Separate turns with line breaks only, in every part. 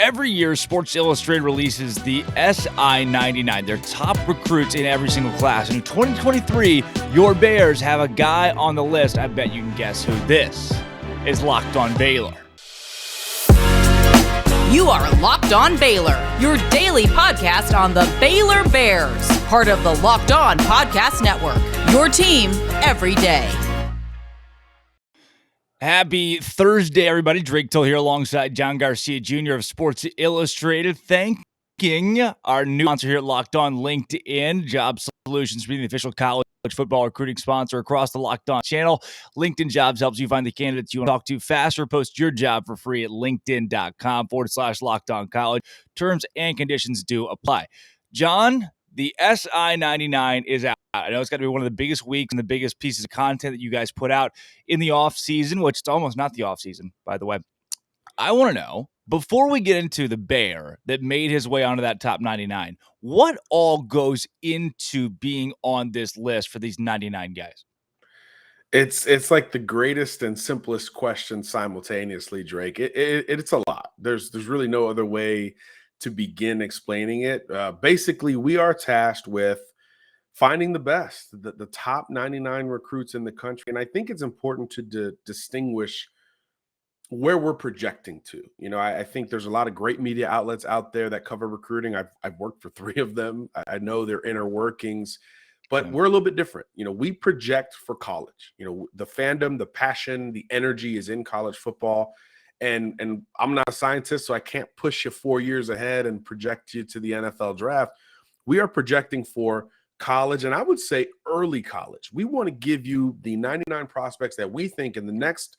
Every year, Sports Illustrated releases the SI-99, their top recruits in every single class. And in 2023, your Bears have a guy on the list. I bet you can guess who this is. Locked On Baylor.
You are Locked On Baylor, your daily podcast on the Baylor Bears, part of the Locked On Podcast Network, your team every day.
Happy Thursday, everybody. Drake Till here alongside John Garcia Jr. of Sports Illustrated. Thanking our new sponsor here at Locked On LinkedIn, Job Solutions, being the official college football recruiting sponsor across the Locked On channel. LinkedIn Jobs helps you find the candidates you want to talk to faster. Post your job for free at linkedin.com/Locked On College. Terms and conditions do apply. John, the SI-99 is out. I know it's got to be one of the biggest weeks and the biggest pieces of content that you guys put out in the offseason, which it's almost not the offseason, by the way. I want to know, before we get into the Bear that made his way onto that top 99, what all goes into being on this list for these 99 guys?
It's like the greatest and simplest question simultaneously, Drake. It's a lot. There's really no other way to begin explaining it. Basically, we are tasked with finding the best, the top 99 recruits in the country. And I think it's important to distinguish where we're projecting to. You know, I think there's a lot of great media outlets out there that cover recruiting. I've worked for 3 of them. I know their inner workings, but we're a little bit different. You know, we project for college. You know, the fandom, the passion, the energy is in college football. And I'm not a scientist, so I can't push you 4 years ahead and project you to the NFL draft. We are projecting for college, and I would say early college. We want to give you the 99 prospects that we think in the next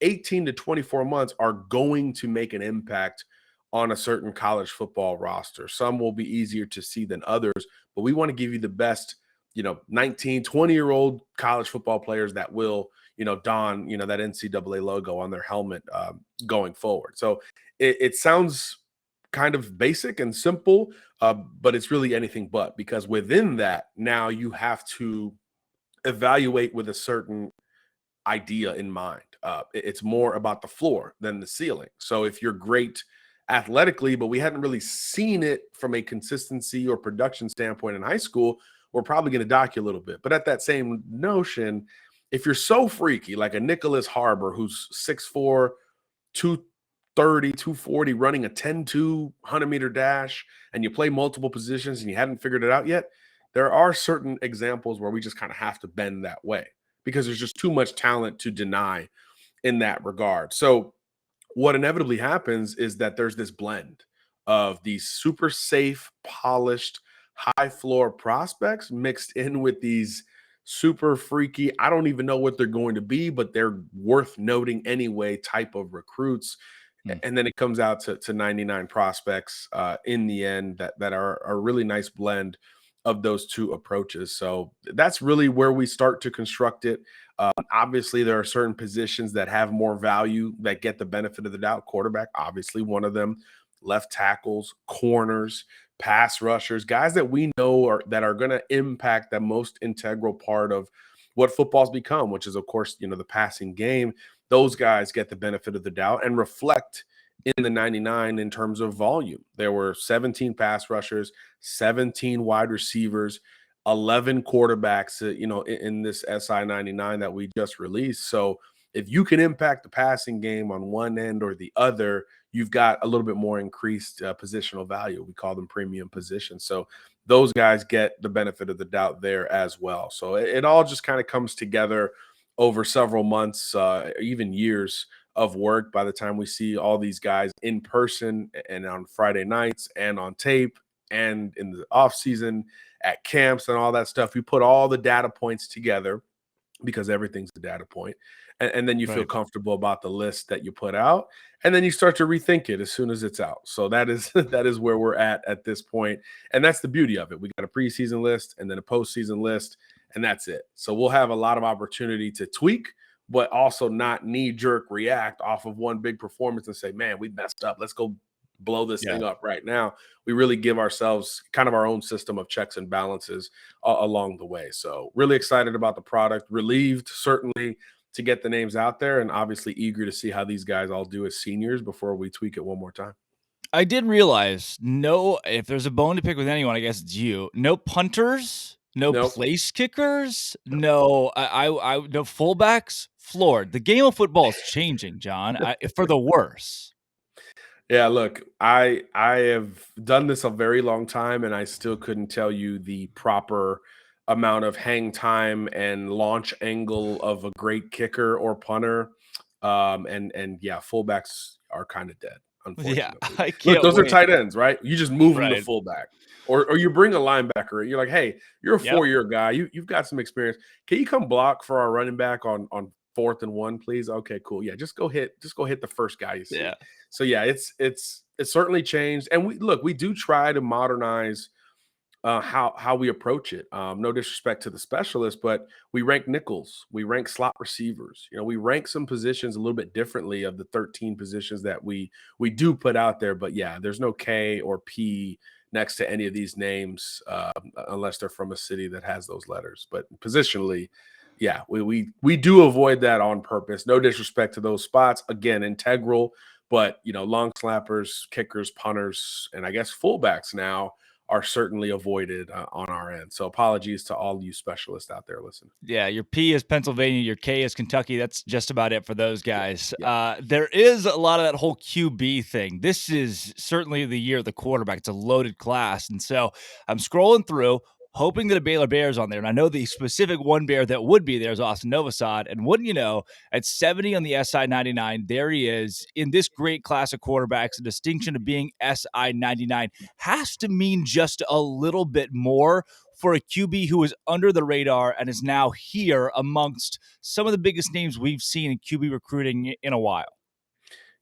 18 to 24 months are going to make an impact on a certain college football roster. Some will be easier to see than others, but we want to give you the best, 19, 20-year-old college football players that will, don, that NCAA logo on their helmet going forward. So it sounds kind of basic and simple, but it's really anything but, because within that, now you have to evaluate with a certain idea in mind. It's more about the floor than the ceiling. So if you're great athletically, but we hadn't really seen it from a consistency or production standpoint in high school, we're probably going to dock you a little bit. But at that same notion, if you're so freaky, like a Nicholas Harbor, who's 6'4", 230, 240, running a 10-2 100-meter dash, and you play multiple positions and you hadn't figured it out yet, there are certain examples where we just kind of have to bend that way because there's just too much talent to deny in that regard. So what inevitably happens is that there's this blend of these super safe, polished, high floor prospects mixed in with these super freaky, I don't even know what they're going to be, but they're worth noting anyway type of recruits. And then it comes out to 99 prospects in the end that are a really nice blend of those two approaches. So that's really where we start to construct it. Obviously, there are certain positions that have more value that get the benefit of the doubt. Quarterback, obviously one of them. Left tackles, corners, pass rushers, guys that we know are going to impact the most integral part of what football's become, which is, of course, the passing game. Those guys get the benefit of the doubt and reflect in the 99 in terms of volume. There were 17 pass rushers, 17 wide receivers, 11 quarterbacks, in this SI-99 that we just released. So if you can impact the passing game on one end or the other, you've got a little bit more increased positional value. We call them premium positions. So those guys get the benefit of the doubt there as well. So it all just kind of comes together over several months, even years of work by the time we see all these guys in person and on Friday nights and on tape and in the off season at camps and all that stuff. We put all the data points together because everything's a data point. And then you feel comfortable about the list that you put out, and then you start to rethink it as soon as it's out. So that is where we're at this point. And that's the beauty of it. We got a preseason list and then a postseason list, and that's it. So we'll have a lot of opportunity to tweak, but also not knee-jerk react off of one big performance and say, man, we messed up. Let's go blow this thing up right now. We really give ourselves kind of our own system of checks and balances along the way. So really excited about the product, relieved certainly to get the names out there, and obviously eager to see how these guys all do as seniors before we tweak it one more time.
I did realize if there's a bone to pick with anyone, I guess it's you. No punters, no
Nope.
place kickers, no no fullbacks. Floored. The game of football is changing, John, for the worse.
Yeah, look, I have done this a very long time, and I still couldn't tell you the proper amount of hang time and launch angle of a great kicker or punter. And yeah, fullbacks are kind of dead,
Yeah,
unfortunately.
I
Look,
can't
those are
wait.
tight ends, right? You just move them to
Right.
fullback, or you bring a linebacker. You're like, hey, you're a
Yep.
4-year guy. You've got some experience. Can you come block for our running back on 4th and 1, please? Okay, cool. Yeah, just go hit the first guy you see.
Yeah.
So yeah, it's certainly changed, and we do try to modernize how we approach it. No disrespect to the specialists, but we rank nickels, we rank slot receivers. We rank some positions a little bit differently of the 13 positions that we do put out there. But yeah, there's no K or P next to any of these names unless they're from a city that has those letters. But positionally, yeah, we do avoid that on purpose. No disrespect to those spots. Again, integral, but long slappers, kickers, punters, and I guess fullbacks now are certainly avoided on our end. So apologies to all you specialists out there listening.
Yeah, your P is Pennsylvania, your K is Kentucky. That's just about it for those
Yeah,
guys.
yeah.
There is a lot of that whole QB thing. This is certainly the year of the quarterback. It's a loaded class. And so I'm scrolling through, hoping that a Baylor Bear is on there. And I know the specific one Bear that would be there is Austin Novosad. And wouldn't you know, at 70 on the SI 99, there he is in this great class of quarterbacks. The distinction of being SI 99 has to mean just a little bit more for a QB who is under the radar and is now here amongst some of the biggest names we've seen in QB recruiting in a while.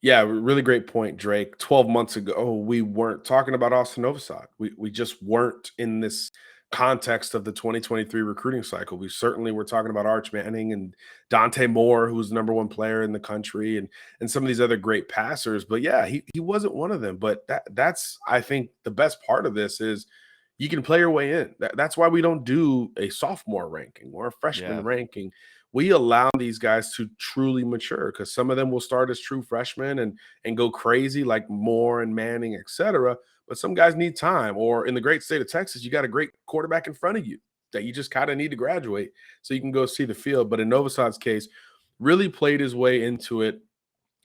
Yeah, really great point, Drake. 12 months ago, we weren't talking about Austin Novosad. We just weren't in this context of the 2023 recruiting cycle. We certainly were talking about Arch Manning and Dante Moore, who was the number one player in the country, and some of these other great passers. But yeah, he wasn't one of them. But that's I think the best part of this is you can play your way in. That's why we don't do a sophomore ranking or a freshman
Yeah.
ranking. We allow these guys to truly mature because some of them will start as true freshmen and go crazy like Moore and Manning, etc. But some guys need time. Or in the great state of Texas, you got a great quarterback in front of you that you just kind of need to graduate so you can go see the field. But in Novosad's case, really played his way into it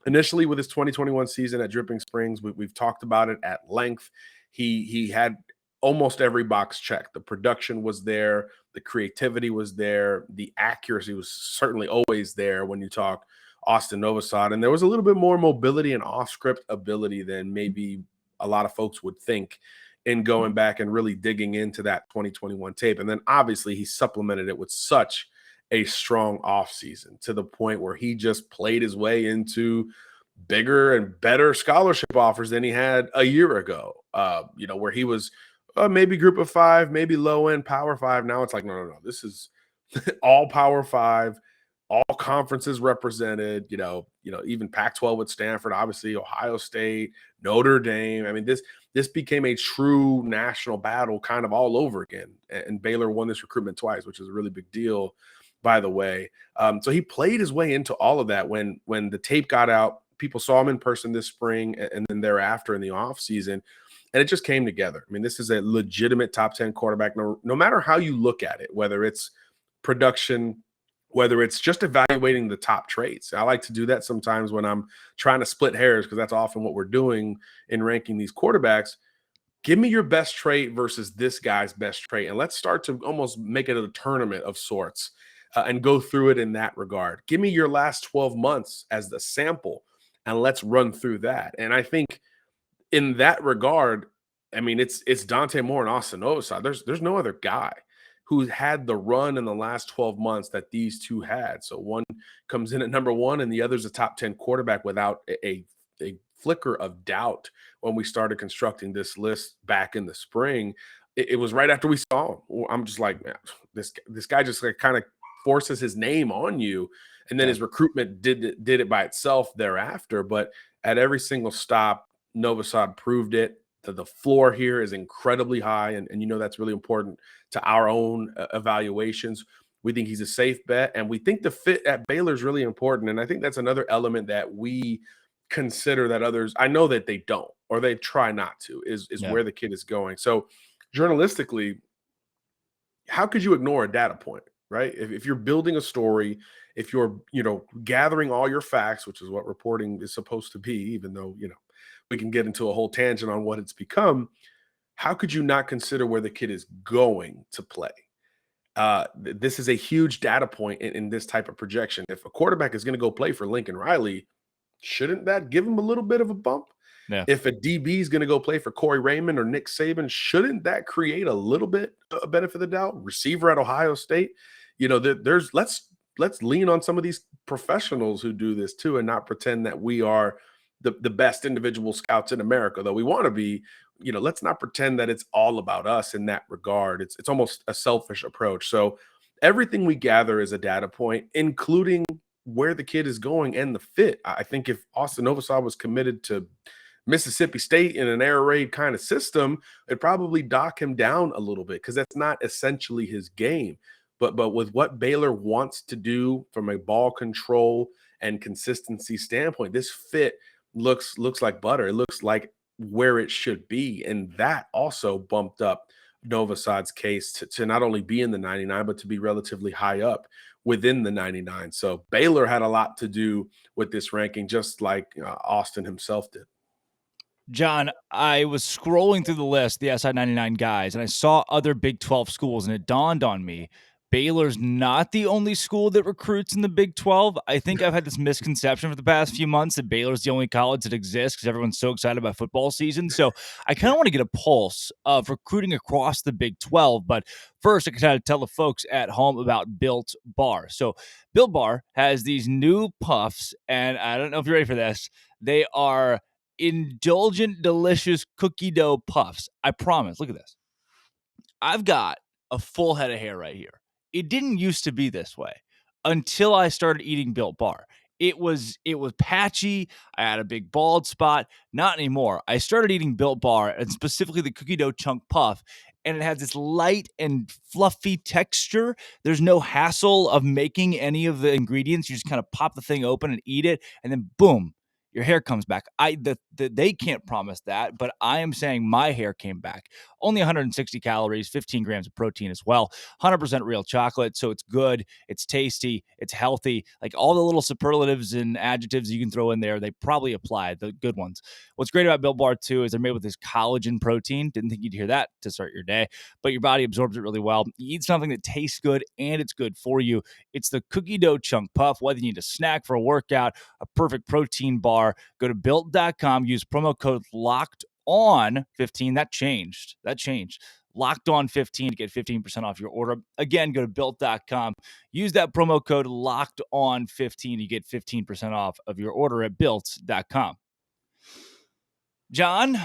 initially with his 2021 season at Dripping Springs. We've talked about it at length. He had almost every box checked. The production was there, the creativity was there, the accuracy was certainly always there when you talk Austin Novosad. And there was a little bit more mobility and off-script ability than maybe a lot of folks would think in going back and really digging into that 2021 tape. And then obviously he supplemented it with such a strong offseason to the point where he just played his way into bigger and better scholarship offers than he had a year ago, where he was maybe group of five, maybe low end power five. Now it's like, no. This is all power five, all conferences represented, even Pac-12 with Stanford, obviously Ohio State, Notre Dame. I mean, this became a true national battle kind of all over again. And Baylor won this recruitment twice, which is a really big deal, by the way. So he played his way into all of that when the tape got out. People saw him in person this spring and then thereafter in the offseason. And it just came together. I mean, this is a legitimate top 10 quarterback, no matter how you look at it, whether it's production, whether it's just evaluating the top traits. I like to do that sometimes when I'm trying to split hairs because that's often what we're doing in ranking these quarterbacks. Give me your best trait versus this guy's best trait. And let's start to almost make it a tournament of sorts and go through it in that regard. Give me your last 12 months as the sample and let's run through that. And I think in that regard, I mean, it's Dante Moore and Austin Novosad. There's no other guy who had the run in the last 12 months that these two had. So one comes in at number one and the other's a top 10 quarterback without a flicker of doubt when we started constructing this list back in the spring. It was right after we saw him. I'm just like, man, this guy just like kind of forces his name on you. And then his recruitment did it by itself thereafter. But at every single stop, Novosad proved it. The floor here is incredibly high, and that's really important to our own evaluations. We think he's a safe bet, and we think the fit at Baylor is really important. And I think that's another element that we consider that others, I know that they don't, or they try not to, is
Yeah.
where the kid is going. So journalistically, how could you ignore a data point, right? If you're building a story, if you're, gathering all your facts, which is what reporting is supposed to be, even though, we can get into a whole tangent on what it's become, how could you not consider where the kid is going to play? This is a huge data point in this type of projection. If a quarterback is going to go play for Lincoln Riley, shouldn't that give him a little bit of a bump?
Yeah.
If a DB is going to go play for Corey Raymond or Nick Saban, shouldn't that create a little bit of benefit of the doubt? Receiver at Ohio State, there's let's lean on some of these professionals who do this too, and not pretend that we are the best individual scouts in America, though we want to be. Let's not pretend that it's all about us in that regard. It's almost a selfish approach. So everything we gather is a data point, including where the kid is going and the fit. I think if Austin Novosad was committed to Mississippi State in an air raid kind of system, it'd probably dock him down a little bit because that's not essentially his game. But with what Baylor wants to do from a ball control and consistency standpoint, this fit looks like butter. It looks like where it should be. And that also bumped up Novosad's case to not only be in the 99, but to be relatively high up within the 99. So Baylor had a lot to do with this ranking, just like Austin himself did.
John, I was scrolling through the list, the SI 99 guys, and I saw other Big 12 schools, and it dawned on me Baylor's not the only school that recruits in the Big 12. I think I've had this misconception for the past few months that Baylor's the only college that exists because everyone's so excited about football season. So I kind of want to get a pulse of recruiting across the Big 12. But first, I can kind of tell the folks at home about Built Bar. So Built Bar has these new puffs, and I don't know if you're ready for this. They are indulgent, delicious cookie dough puffs. I promise. Look at this. I've got a full head of hair right here. It didn't used to be this way until I started eating Built Bar. It was patchy. I had a big bald spot. Not anymore. I started eating Built Bar, and specifically the cookie dough chunk puff, and it has this light and fluffy texture. There's no hassle of making any of the ingredients. You just kind of pop the thing open and eat it, and then boom, your hair comes back. They can't promise that, but I am saying my hair came back. Only 160 calories, 15 grams of protein as well, 100% real chocolate, so it's good, it's tasty, it's healthy. Like all the little superlatives and adjectives you can throw in there, they probably apply, the good ones. What's great about Built Bar, too, is they're made with this collagen protein. Didn't think you'd hear that to start your day, but your body absorbs it really well. You eat something that tastes good and it's good for you. It's the cookie dough chunk puff, whether you need a snack for a workout, a perfect protein bar. Go to built.com, use promo code LOCKEDON15. That changed. Locked on 15 to get 15% off your order. Again, go to built.com. Use that promo code locked on 15 to get 15% off of your order at built.com. John,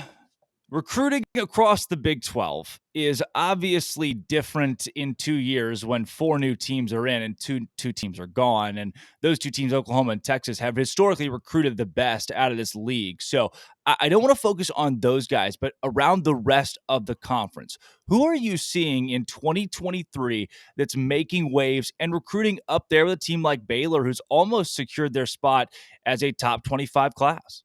recruiting across the Big 12 is obviously different in 2 years when 4 new teams are in and two teams are gone. And those 2 teams, Oklahoma and Texas, have historically recruited the best out of this league. So I don't want to focus on those guys, but around the rest of the conference. Who are you seeing in 2023 that's making waves and recruiting up there with a team like Baylor, who's almost secured their spot as a top 25 class?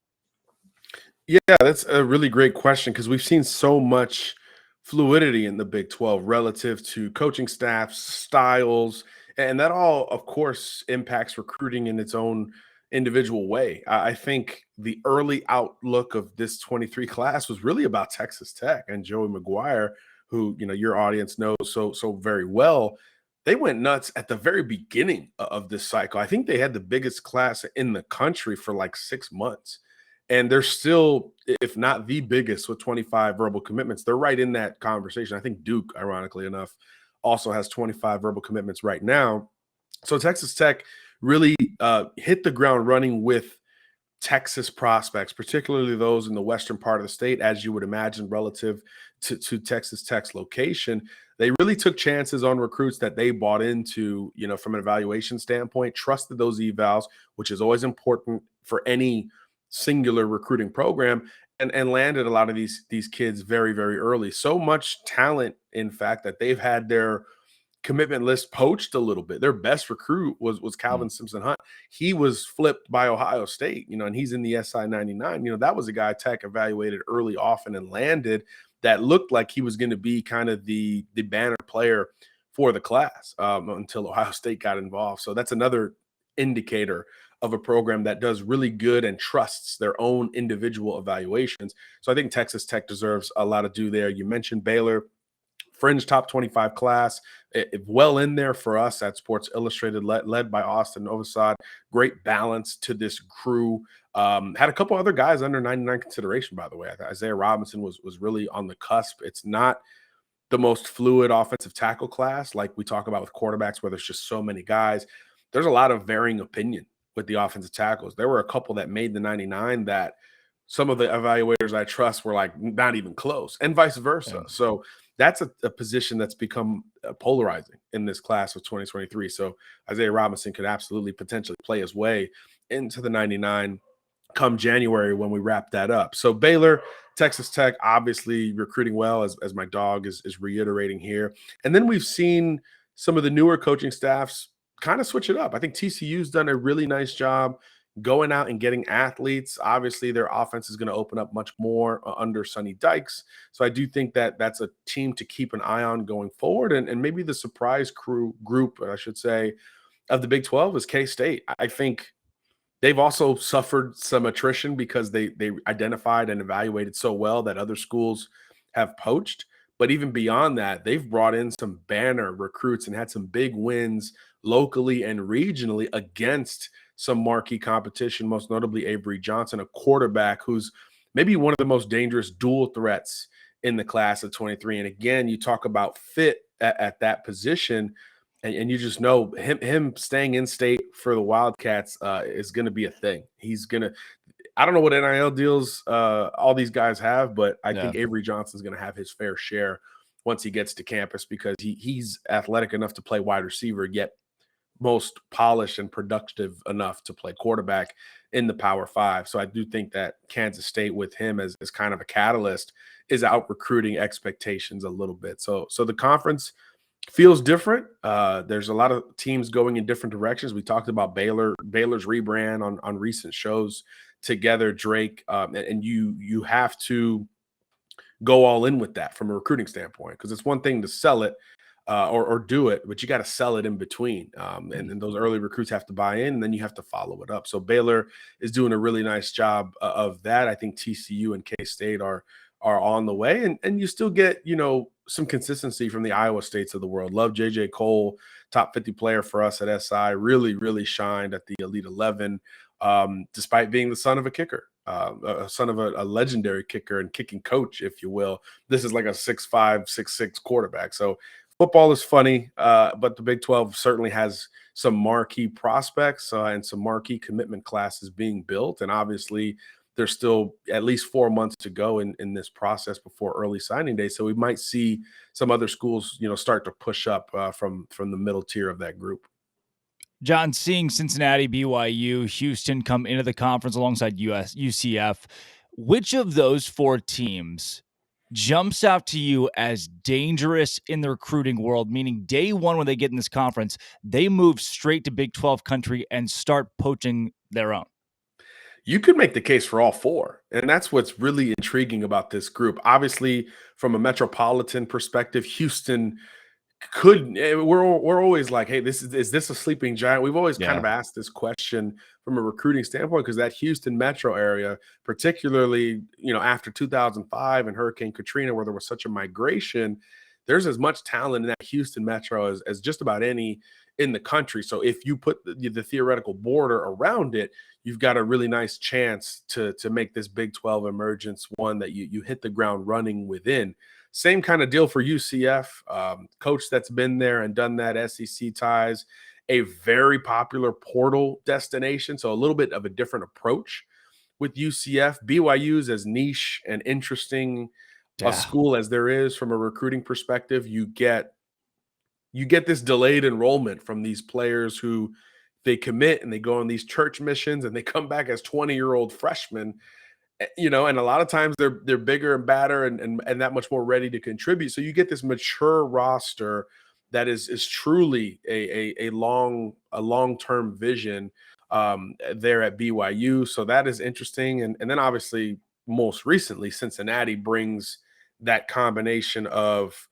Yeah, that's a really great question because we've seen so much fluidity in the Big 12 relative to coaching staffs, styles, and that all, of course, impacts recruiting in its own individual way. I think the early outlook of this 23 class was really about Texas Tech and Joey McGuire, who, your audience knows so very well. They went nuts at the very beginning of this cycle. I think they had the biggest class in the country for like 6 months. And they're still, if not the biggest, with 25 verbal commitments. They're right in that conversation. I think Duke, ironically enough, also has 25 verbal commitments right now. So Texas Tech really hit the ground running with Texas prospects, particularly those in the western part of the state, as you would imagine, relative to Texas Tech's location. They really took chances on recruits that they bought into, from an evaluation standpoint, trusted those evals, which is always important for any singular recruiting program, and landed a lot of these kids very, very early. So much talent, in fact, that they've had their commitment list poached a little bit. Their best recruit was Calvin Simpson Hunt. He was flipped by Ohio State, and he's in the SI 99. That was a guy Tech evaluated early often and landed that looked like he was going to be kind of the banner player for the class until Ohio State got involved. So that's another indicator of a program that does really good and trusts their own individual evaluations. So I think Texas Tech deserves a lot of due there. You mentioned Baylor. Fringe top 25 class, well in there for us at Sports Illustrated, led by Austin Novosad. Great balance to this crew. Had a couple other guys under 99 consideration, by the way. Isaiah Robinson was really on the cusp. It's not the most fluid offensive tackle class like we talk about with quarterbacks where there's just so many guys. There's a lot of varying opinion with the offensive tackles. There were a couple that made the 99 that some of the evaluators I trust were like not even close, and vice versa.
Yeah.
So that's a position that's become polarizing in this class of 2023. So Isaiah Robinson could absolutely potentially play his way into the 99 come January when we wrap that up. So Baylor, Texas Tech, obviously recruiting well, as my dog is reiterating here. And then we've seen some of the newer coaching staffs kind of switch it up. I think TCU's done a really nice job going out and getting athletes. Obviously, their offense is going to open up much more under Sonny Dykes. So I do think that that's a team to keep an eye on going forward. And maybe the surprise group, I should say, of the Big 12 is K-State. I think they've also suffered some attrition because they identified and evaluated so well that other schools have poached. But even beyond that, they've brought in some banner recruits and had some big wins locally and regionally against some marquee competition, most notably Avery Johnson, a quarterback who's maybe one of the most dangerous dual threats in the class of 23. And again, you talk about fit at that position, and you just know him staying in state for the Wildcats is going to be a thing. He's going to – I don't know what NIL deals all these guys have, but I think Avery Johnson's going to have his fair share once he gets to campus because he's athletic enough to play wide receiver, yet most polished and productive enough to play quarterback in the Power Five. So I do think that Kansas State with him as kind of a catalyst is out recruiting expectations a little bit. So the conference feels different. There's a lot of teams going in different directions. We talked about Baylor's rebrand on recent shows together, Drake, and you have to go all in with that from a recruiting standpoint because it's one thing to sell it or do it, but you got to sell it in between. And those early recruits have to buy in, and then you have to follow it up. So Baylor is doing a really nice job of that. I think TCU and K-State are on the way, and you still get, some consistency from the Iowa States of the world. Love J.J. Cole, top 50 player for us at SI, really, really shined at the Elite 11, despite being the son of a kicker. A son of a legendary kicker and kicking coach, if you will. This is like a 6'5", 6'6" quarterback. So football is funny, but the Big 12 certainly has some marquee prospects and some marquee commitment classes being built. And obviously, there's still at least 4 months to go in this process before early signing day. So we might see some other schools, start to push up from the middle tier of that group.
John, seeing Cincinnati, BYU, Houston come into the conference alongside UCF, which of those four teams jumps out to you as dangerous in the recruiting world, meaning day one when they get in this conference, they move straight to Big 12 country and start poaching their own?
You could make the case for all four, and that's what's really intriguing about this group. Obviously, from a metropolitan perspective, Houston we're always like, hey, is this a sleeping giant? We've always kind of asked this question from a recruiting standpoint because that Houston metro area, particularly, after 2005 and Hurricane Katrina, where there was such a migration, there's as much talent in that Houston metro as just about any in the country. So if you put the theoretical border around it, you've got a really nice chance to make this Big 12 emergence one that you hit the ground running within. Same kind of deal for UCF, coach that's been there and done that, SEC ties, a very popular portal destination, so a little bit of a different approach with UCF. BYU's as niche and interesting a school as there is from a recruiting perspective. You get this delayed enrollment from these players who they commit and they go on these church missions and they come back as 20-year-old freshmen. And a lot of times they're bigger and badder and that much more ready to contribute. So you get this mature roster that is truly a long-term vision there at BYU. So that is interesting. And then obviously most recently, Cincinnati brings that combination of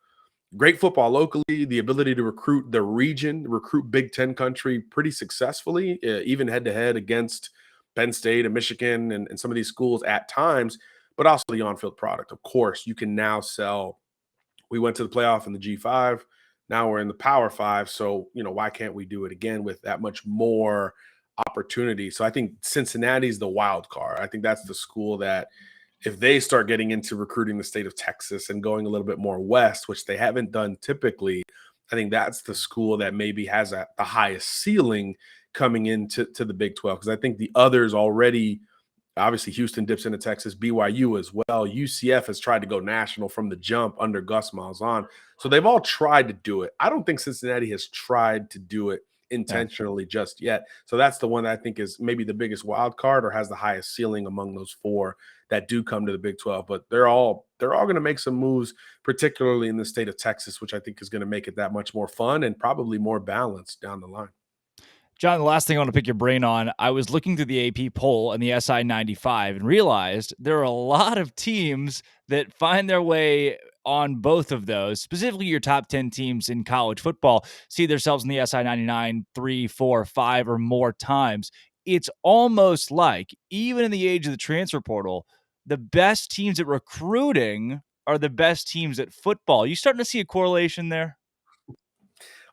great football locally, the ability to recruit the region, recruit Big Ten country pretty successfully, even head to head against Penn State and Michigan and some of these schools at times, but also the on field product. Of course, you can now sell. We went to the playoff in the G5. Now we're in the Power Five. So, why can't we do it again with that much more opportunity? So I think Cincinnati's the wild card. I think that's the school that if they start getting into recruiting the state of Texas and going a little bit more west, which they haven't done typically, I think that's the school that maybe has the highest ceiling coming into the Big 12. Because I think the others already, obviously Houston dips into Texas, BYU as well. UCF has tried to go national from the jump under Gus Malzahn. So they've all tried to do it. I don't think Cincinnati has tried to do it intentionally just yet. So that's the one that I think is maybe the biggest wild card or has the highest ceiling among those four that do come to the Big 12. But they're all going to make some moves, particularly in the state of Texas, which I think is going to make it that much more fun and probably more balanced down the line.
John, the last thing I want to pick your brain on, I was looking through the AP poll and the SI 95 and realized there are a lot of teams that find their way on both of those. Specifically, your top 10 teams in college football see themselves in the SI 99 3, 4, 5 or more times. It's almost like, even in the age of the transfer portal, the best teams at recruiting are the best teams at football. You starting to see a correlation there?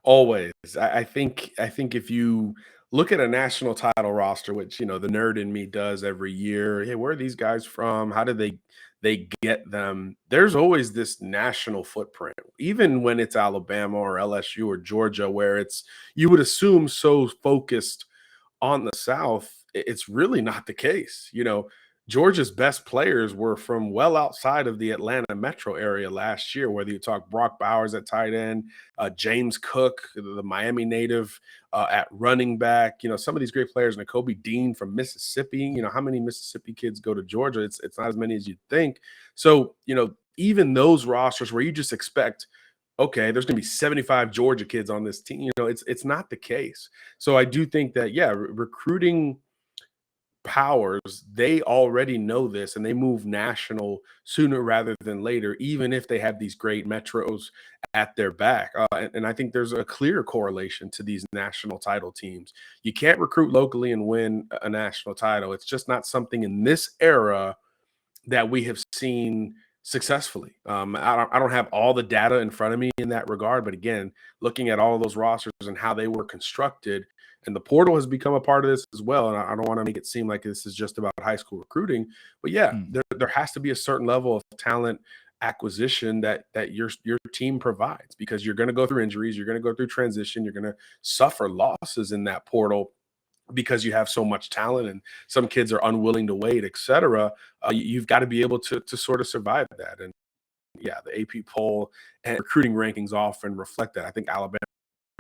Always. I think if you look at a national title roster, which the nerd in me does every year, hey, where are these guys from? How did they get them? There's always this national footprint, even when it's Alabama or LSU or Georgia, where you would assume so focused on the South. It's really not the case. Georgia's best players were from well outside of the Atlanta metro area last year, whether you talk Brock Bowers at tight end, James Cook, the Miami native at running back, some of these great players, Nakobe Dean from Mississippi. How many Mississippi kids go to Georgia? It's not as many as you'd think. So, even those rosters where you just expect, okay, there's going to be 75 Georgia kids on this team, it's not the case. So I do think that, recruiting powers, they already know this and they move national sooner rather than later, even if they have these great metros at their back. And I think there's a clear correlation to these national title teams. You can't recruit locally and win a national title. It's just not something in this era that we have seen successfully. I don't have all the data in front of me in that regard, but again, looking at all those rosters and how they were constructed, and the portal has become a part of this as well. And I don't want to make it seem like this is just about high school recruiting, but there has to be a certain level of talent acquisition that your team provides, because you're going to go through injuries, you're going to go through transition, you're going to suffer losses in that portal because you have so much talent and some kids are unwilling to wait, et cetera. You've got to be able to sort of survive that. And the AP poll and recruiting rankings often reflect that. I think Alabama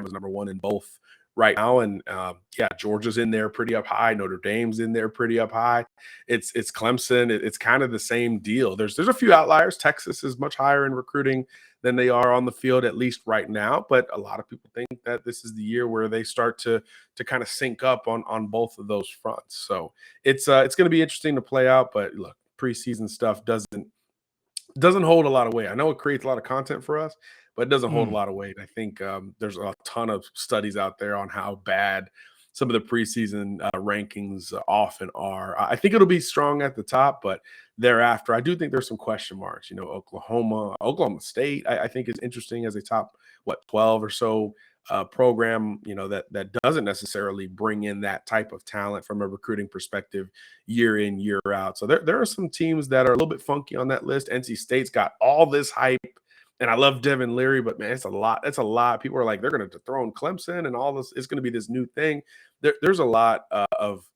is number one in both right now. And Georgia's in there pretty up high. Notre Dame's in there pretty up high. It's Clemson. It's kind of the same deal. There's a few outliers. Texas is much higher in recruiting than they are on the field, at least right now. But a lot of people think that this is the year where they start to kind of sync up on both of those fronts. So it's going to be interesting to play out. But look, preseason stuff doesn't hold a lot of weight. I know it creates a lot of content for us, but it doesn't hold a lot of weight. I think there's a ton of studies out there on how bad some of the preseason rankings often are. I think it'll be strong at the top, but thereafter, I do think there's some question marks. Oklahoma State, I think is interesting as a top 12 or so program, that doesn't necessarily bring in that type of talent from a recruiting perspective year in, year out. So there are some teams that are a little bit funky on that list. NC State's got all this hype, and I love Devin Leary, but man, it's a lot. It's a lot. People are like, they're going to dethrone Clemson and all this. It's going to be this new thing. There's a lot of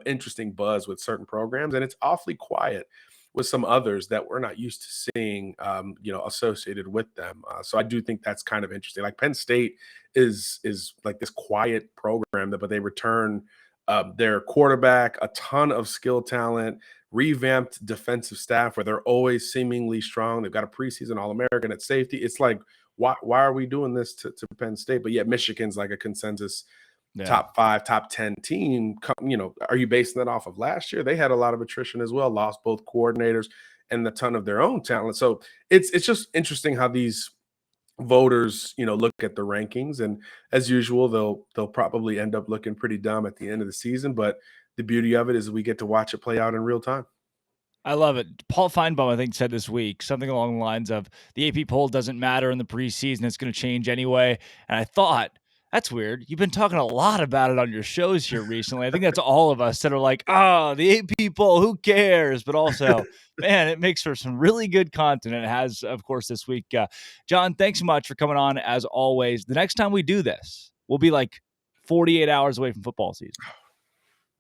interesting buzz with certain programs, and it's awfully quiet with some others that we're not used to seeing, associated with them. So I do think that's kind of interesting. Like Penn State is like this quiet program, but they return their quarterback, a ton of skill talent, revamped defensive staff where they're always seemingly strong. They've got a preseason All-American at safety. It's like, why are we doing this to Penn State? But yet Michigan's like a consensus top 5, top 10 team. Are you basing that off of last year? They had a lot of attrition as well, lost both coordinators and a ton of their own talent. So it's just interesting how these voters, look at the rankings, and as usual, they'll probably end up looking pretty dumb at the end of the season. But the beauty of it is we get to watch it play out in real time.
I love it. Paul Feinbaum, I think, said this week something along the lines of the AP poll doesn't matter in the preseason. It's going to change anyway. And I thought, that's weird. You've been talking a lot about it on your shows here recently. I think that's all of us that are like, the AP poll, who cares? But also, man, it makes for some really good content. And it has, of course, this week. John, thanks so much for coming on as always. The next time we do this, we'll be like 48 hours away from football season.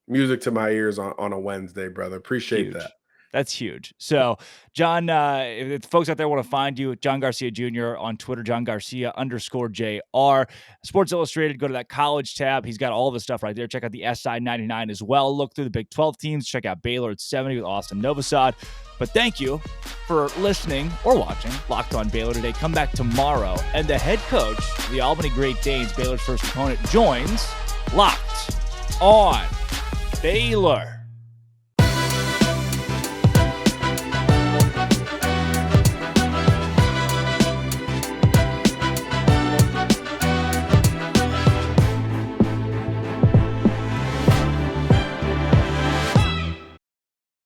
Music to my ears on a Wednesday, brother. Appreciate that.
That's huge. So, John, if folks out there want to find you, John Garcia Jr. on Twitter, John Garcia _JR. Sports Illustrated, go to that college tab. He's got all the stuff right there. Check out the SI 99 as well. Look through the Big 12 teams. Check out Baylor at 70 with Austin Novosad. But thank you for listening or watching Locked On Baylor today. Come back tomorrow, and the head coach, the Albany Great Danes, Baylor's first opponent, joins Locked On Baylor.